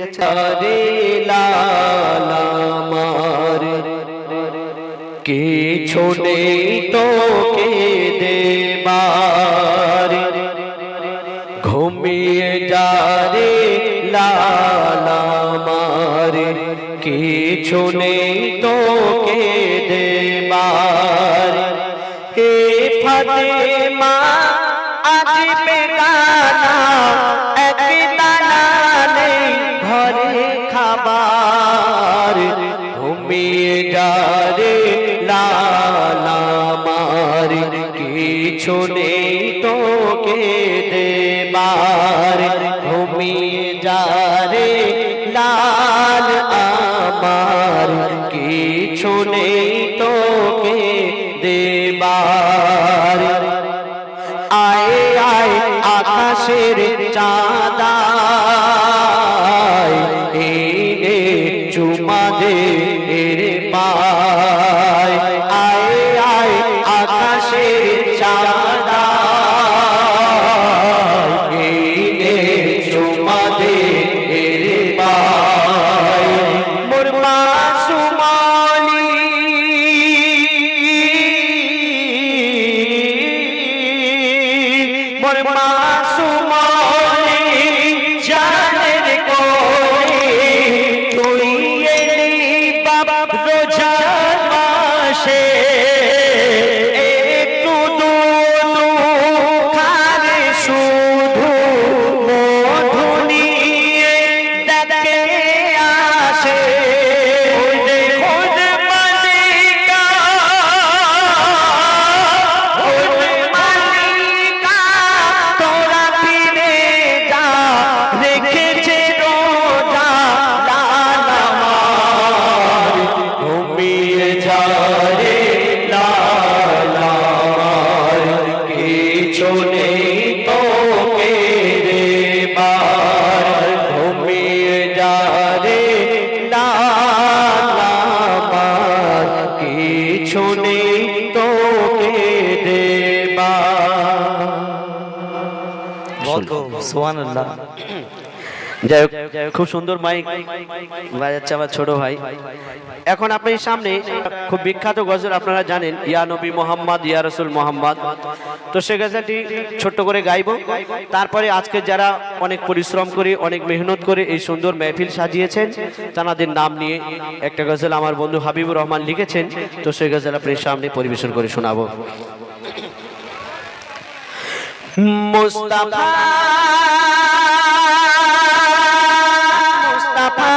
যাচ্ছে রে লাল আমার কিছু নেই তোকে দেবার ঘুমিয়ে যা রে লাল আমার কিছু নেই তোকে দেবার হে ফাতেমা আজ বেগানা এক দানা নেই ঘরে খাবার ঘুমিয়ে যা রে লাল আমার কিছু নেই তোকে দেবার ঘুমিয়ে যা রে লাল আমার কিছু নেই তোকে দেবার আয় আয় আকাশের চাঁদা এনে চুমা দে রে পায় আয় আয় আকাশের চাঁদা এনে চুমা দে রে পায় মোর মাসুমালি মোর মাসুমালি জানের কোলে তুই এলি বাবা রোজা মাসে একটু দুধু খারে শুধু মধু নিয়ে দেখে আসে সুবহানাল্লাহ। যাই হোক, খুব সুন্দর মাইক বাজাচ্ছে আমার ছোট ভাই। এখন আপনার সামনে খুব বিখ্যাত গজল আপনারা জানেন, ইয়া নবী মোহাম্মদ ইয়া রাসূল মোহাম্মদ। তো সে গজলটি ছোট্ট করে গাইব। তারপরে আজকে যারা অনেক পরিশ্রম করে অনেক মেহনত করে এই সুন্দর মেহফিল সাজিয়েছেন তাদের নাম নিয়ে একটা গজল আমার বন্ধু হাবিবুর রহমান লিখেছেন। তো সেই গজল আপনার সামনে পরিবেশন করে শোনাবো। মুস্তাফা মুস্তাফা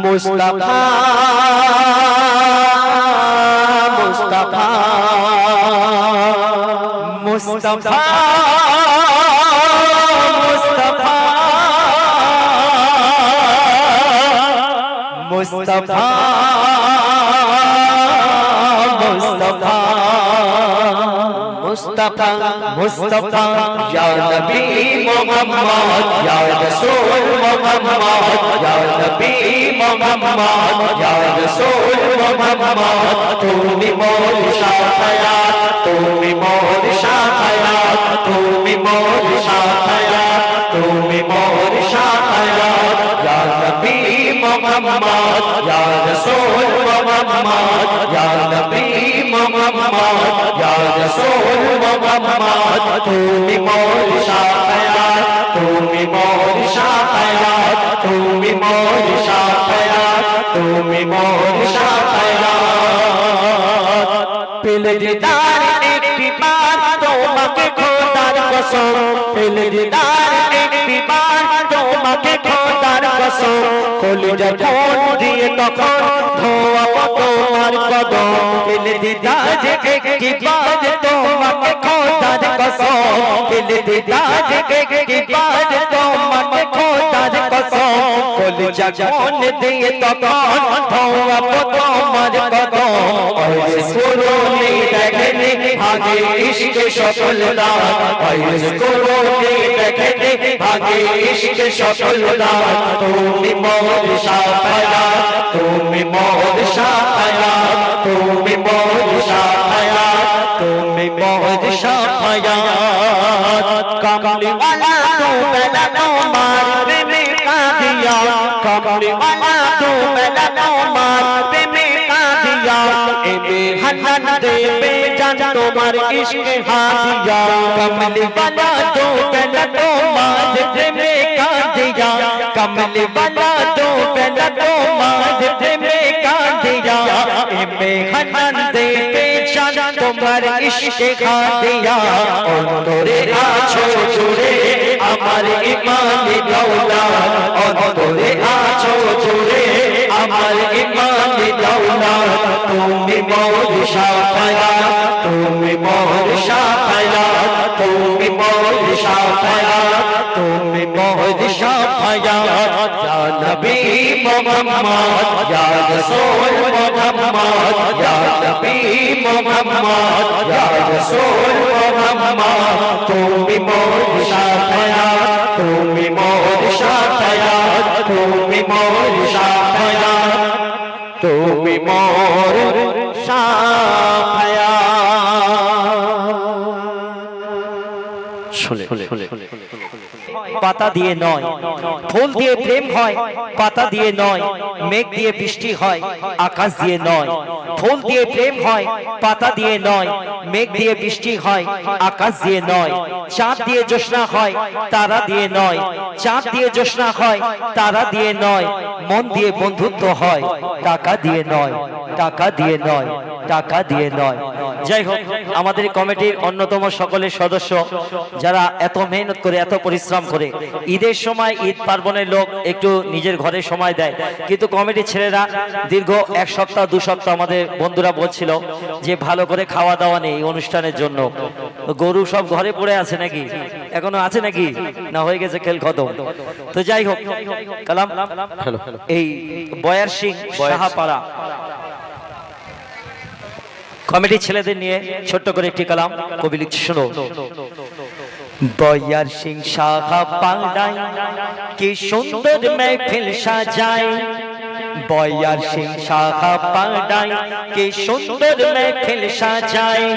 মুস্তাফা মুস্তাফা মুস্তাফা মুস্তাফা মুস্তাফা मुस्तफा मुस्तफा या नबी मोहम्मद या रसूल मोहम्मद या नबी मोहम्मद या रसूल मोहम्मद तुमी मोर शाफायात तुमी मोर शाफायात तुमी मोर शाफायात तुमी मोर शाफायात या नबी मोहम्मद या रसूल मोहम्मद या नबी मोहम्मद या रसूल मोहम्मद तुमी मोर शाफायात तुमी मोर शाफायात तुमी मोर शाफायात तुमी मोर शाफायात पेले दीदार एक बार তোমাকে খোদার কসম পেলে দীদার এক বার তোমাকে খোদার কসম কলিজা কোন দিয়ে তখন ধোয়া তোমার কদম পেলে দীদার এক বার তোমাকে খোদার কসম পেলে দীদার এক বার তোমাকে খোদার কসম কলিজা কোন দিয়ে তখন ধোয়া তোমার কদম ऐसे कोरोने देखने भागे इश्क सफलता ऐसे कोरोने देखने भागे इश्क सफलता तुमी मोर शाफायात तुमी मोर शाफायात तुमी मोर शाफायात तुमी मोर शाफायात कमली वाला तू पहला तुम्हार प्रेमे का दिया कमली वाला तू पहला तुम्हार प्रेमे का दिया ए बेहनन दे बेजान तुम्हार इश्क हादिया कमली वाला तू पहला तुम्हार प्रेमे का दिया कमली वाला तू पहला तुम्हार प्रेमे का दिया ए बेहनन दे बेजान तुम्हार इश्क हादिया অন্তরে আছো জুড়ে আমার ঈমান দৌলত অন্তরে আছো জুড়ে আমার ঈমান দৌলত তুমি মোর শাফায়াত তুমি মোর শাফায়াত তুমি মোর শাফায়াত তুমি মোর শাফায়াত ইয়া নবী মুহাম্মদ ইয়া রাসূল মুহাম্মদ ইয়া নবী মুহাম্মদ ইয়া রাসূল মুহাম্মদ তুমি মোর শাফায়াত তুমি মোর শাফায়াত তুমি মোর শাফায়াত তুমি মোর শাফায়াত শুনে পাতা দিয়ে নয় ফুল দিয়ে প্রেম হয় পাতা দিয়ে নয় মেঘ দিয়ে বৃষ্টি হয় আকাশ দিয়ে নয় ফুল দিয়ে প্রেম হয় পাতা দিয়ে নয় মেঘ দিয়ে বৃষ্টি হয় আকাশ দিয়ে নয় চাঁদ দিয়ে জ্যোৎস্না হয় তারা দিয়ে নয় চাঁদ দিয়ে জ্যোৎস্না হয় তারা দিয়ে নয় মন দিয়ে বন্ধুত্ব হয় টাকা দিয়ে নয় টাকা দিয়ে নয় টাকা দিয়ে নয় যাই হোক আমাদের কমিটির অন্যতম সকলের সদস্য যারা এত মেহনত করে এত পরিশ্রম করে ঈদের সময় ঈদ পার্বণের লোক একটু নিজের ঘরে সময় দেয় কিন্তু কমিটির ছেলেরা দীর্ঘ এক সপ্তাহ দু সপ্তাহ আমাদের বন্ধুরা বলছিল যে ভালো করে খাওয়া দাওয়া নেই এই অনুষ্ঠানের জন্য গরু সব ঘরে পড়ে আছে নাকি এখনো আছে নাকি না হয়ে গেছে খেল খতম তো যাই হোক কালাম এই বয়ার সিং সাহাপাড়া কমিটির ছেলেদের নিয়ে ছোট্ট করে একটি কালাম কবি লিখছে শোনো বয়ার সিং সাহাপাড়ায় কি সুন্দর মেহফিল সাজায় বয়ার সিং সাহাপাড়ায় কি সুন্দর মেহফিল সাজায়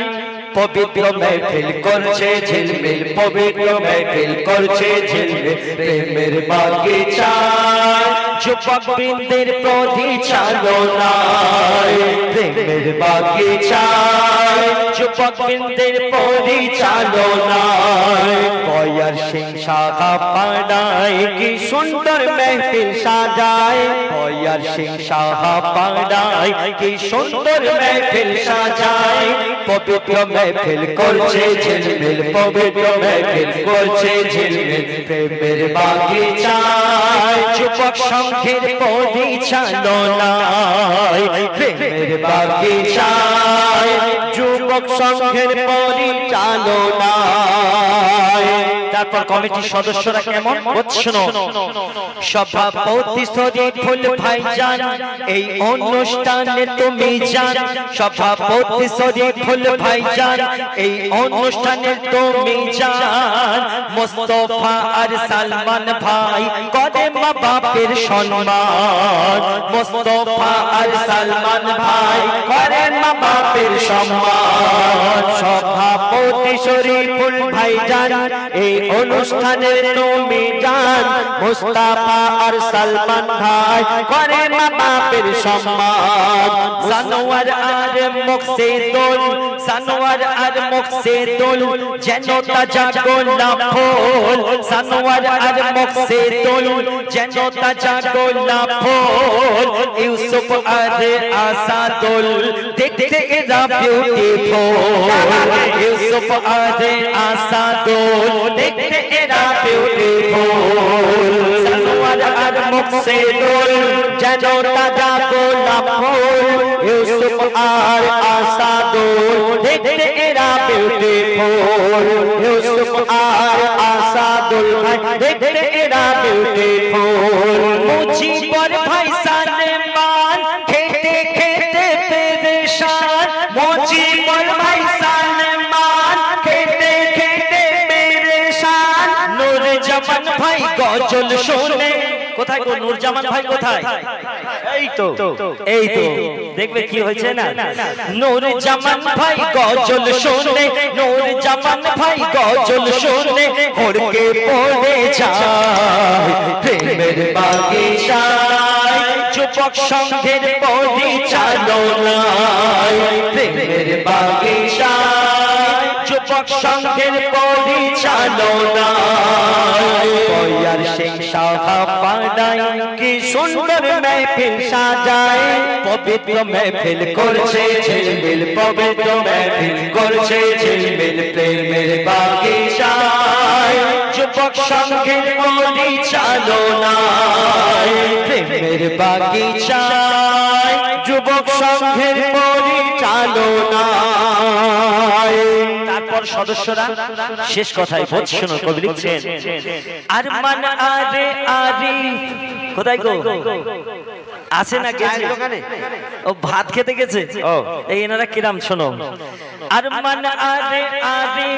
পবিত্র মেহফিল করছে ঝিলমিল পবিত্র মেহফিল করছে ঝিলমিল প্রেমের বাগিচায় যুবক বৃন্দের পরিচালনায় প্রেমের বাগিচায় যুবক বৃন্দের পরিচালনায় বয়ার সিং সাহাপাড়ায় কি সুন্দর মেহফিল সাজায় বয়ার সিং সাহাপাড়ায় কি সুন্দর মেহফিল সাজায় পবিত্র মেহফিল করছে ঝিলমিল পবিত্র মেহফিল করছে ঝিলমিল প্রেমের বাগিচায় যুবক সংঘের পরিচালনায় প্রেমের বাগিচায় যুবক সংঘের পরিচালনায় তারপর কমিটির সদস্যরা কেমন শোনো সভাপতি শরীফুল ভাইজান এই অনুষ্ঠানে তুমি জান সভাপতি শরীফুল ভাইজান এই অনুষ্ঠানে তুমি জান মুস্তাফা আর সালমান ভাই করে মা বাপের সম্মান মুস্তাফা আর সালমান ভাই করে মা বাপের সম্মান সভাপতি শরীফুল ভাইজান এই অনুষ্ঠানে তুমি জান মুস্তাফা আর সালমান ভাই করে মা বাপের সম্মান সানোয়ার আর মুকসিদুল সানোয়ার আর মুকসিদুল যেন তাজা গোলাপ ফুল সানোয়ার আর মুকসিদুল যেন তাজা গোলাপ ফুল ইউসুফ আর আসাদুল দেখতে এরা বিউটিফুল ইউসুফ আর আসাদুল দেখতে এরা বিউটিফুল সানোয়ার আর মুকসিদুল যেন তাজা গোলাপ ফুল ইউসুফ আর আসাদুল দেখতে এরা বিউটিফুল ইউসুফ আর আসাদুল ভাই দেখতে এরা বিউটিফুল মুজিবর ভাই সালমান খেতে খেতে পেরেশান মুজিবর ভাই সালমান খেতে খেতে পেরেশান নূর জামান ভাই গজল শুনে কোথায় গো নূরজামান ভাই কোথায় এই তো দেখবে কি হয়েছে না নূরজামান ভাই গজল শুনে নূরজামান ভাই গজল শুনে ভরকে পড়ে যায় প্রেমের বাগিচায় যুবক সংঘের পরিচালনায় প্রেমের বাগিচায় যুবক সংঘের পরিচালনায় বয়ার সিং সাহা পাড়ায় কি সুন্দর महफिल সাজায় পবিত্র महफिल করছে ঝিলমিল পবিত্র महफिल করছে ঝিলমিল প্রেমের বাগিচায় যুবক সংঘের পরিচালনায় প্রেমের বাগিচায় যুবক সংঘের পরিচালনায় তারপর সদস্যরা শেষ কথায় বলছেন কবি লিখছেন আরমান আরে আরি কোথায় গো আছে না গেছে দোকানে ও ভাত খেতে গেছে এই এনারা কিরাম শোনো আরমান আরে আরে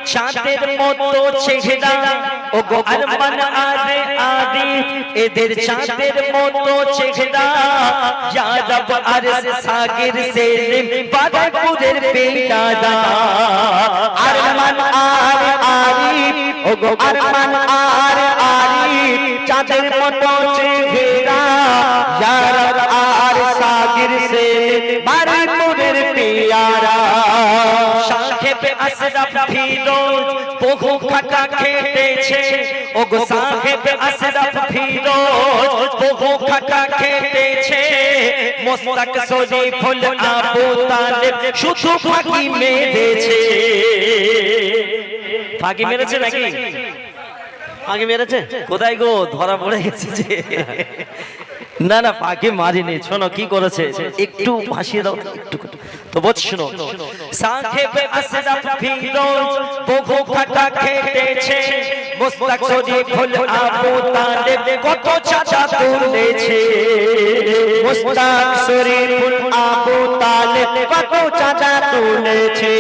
চাঁদের মতো চেহারা ও গো আরমান আরে আরে এদের চাঁদের মতো চেহারা ইয়া রব আরশ সাগির সেলিম বাদাপুরের পেয়াদা আরমান আরে আরে ও গো আরমান আরে আরে চাঁদের মতো চেহারা ইয়া রব আরশ সাগির সেলিম বাদাপুরের পেয়ারা সাহেবে আসরাফ ফিরোজ বহু খাটা খেটেছে ও গো সাহেবে আসরাফ ফিরোজ বহু খাটা খেটেছে মোস্তাক শরীফুল আবু তালেব শুধু ফাঁকি মেরেছে ফাঁকি মেরেছে নাকি ফাঁকি মেরেছে কোথায় গো ধরা পড়ে গেছে যে না না ফাঁকি মারিনি শোনো কি করেছে একটু ভাসিয়ে দাও একটু তো বল শোনো সাহেবে আসরাফ ফিরোজ বহু খাটা খেটেছে মোস্তাক শরীফুল আবু তালেব কত চাচা তুলেছে মোস্তাক শরীফুল আবু তালেব কত চাচা তুলেছে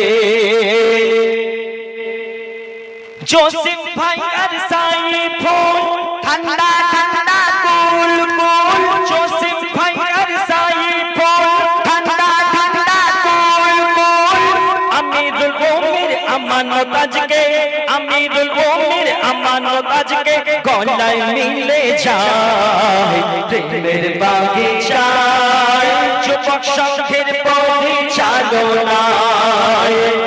জোসেফ ভাই আর সাইফুল ঠান্ডা ঠান্ডা কুল কুল জোসেফ ভাই আর সাইফুল ঠান্ডা ঠান্ডা কুল কুল আমিরুল মুমির আমানত আজকে আমিরুল মুমির আমানত আজকে গলায় মিলে যায় প্রেমের বাগিচায় যুবক সংঘের পরিচালনায়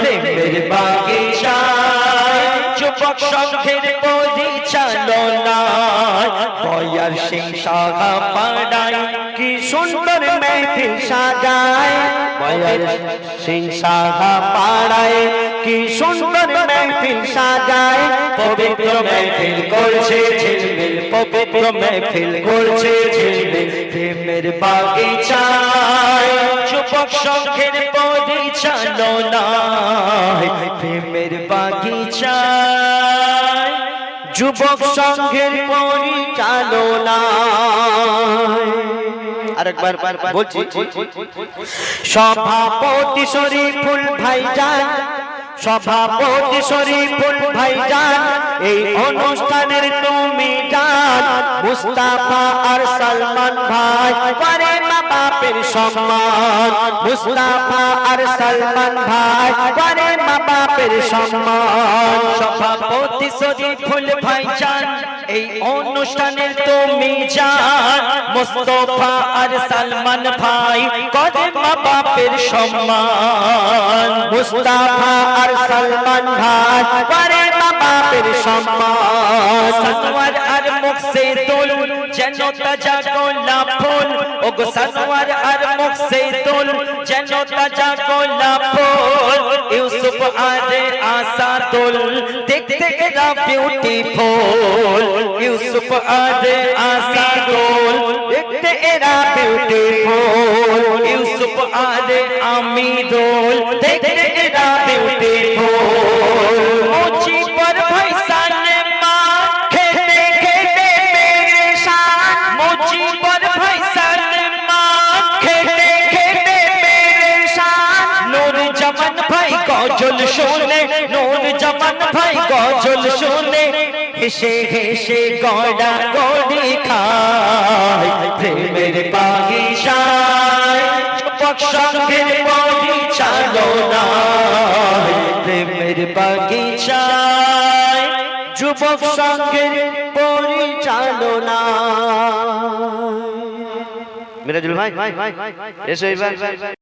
প্রেমের বাগিচায় যুবক সংঘের পরিচালনায় বয়ার সিং সাহা পাড়ায় কি সুন্দর महफिल সাজায় বয়ার সিং সাহা পাড়ায় কি সুন্দর महफिल সাজায় পবিত্র महफिल করছে ঝিলমিল পবিত্র महफिल করছে ঝিলমিল প্রেমের বাগিচায় যুবক সংঘের পরিচালনায় প্রেমের বাগিচায় যুবক সংঘের পরিচালনায় আরেকবার বলছি সভাপতি শরীফুল ভাইজান সভাপতি শরীফুল ভাইজান এই অনুষ্ঠানের তুমি জান মুস্তাফা আর সালমান ভাই করে মা বাপের সম্মান মুস্তাফা আর সালমান ভাই করে মা বাপের সম্মান সভাপতি শরীফুল ভাইজান এই অনুষ্ঠানের তুমি জান মুস্তাফা আর সালমান ভাই করে মা বাপের সম্মান মুস্তাফা আর সালমান ভাই করে মা বাপের সম্মান সানোয়ার আর মুখ সে তুল যেন তাজা গোলাপ ফুল ও গো সানোয়ার আর মুখ সে তুল যেন তাজা গোলাপ ফুল ইউসুফ আরে আশা তুল দেখতে এরা বিউটিফুল ইউসুফ আরে আশা তুল দেখতে এরা বিউটিফুল ইউসুফ আরে আমিরুল দেখতে এরা বিউটিফুল মুঝি पर भाई साने मां खेते खेते मेरे शान मुझी पर भाई साने मां खेते खेते मेरे शान नूर जमन भाई गजल শুনে नूर जमन भाई गजल শুনে হেসে হেসে গড়া গড়ি খায় প্রেমের বাগিচায় যুবক সংঘের পরিচালনায় প্রেমের বাগিচায় যুবক সংঘের পরিচালনা। মিরাজুল ভাই এসো এবার।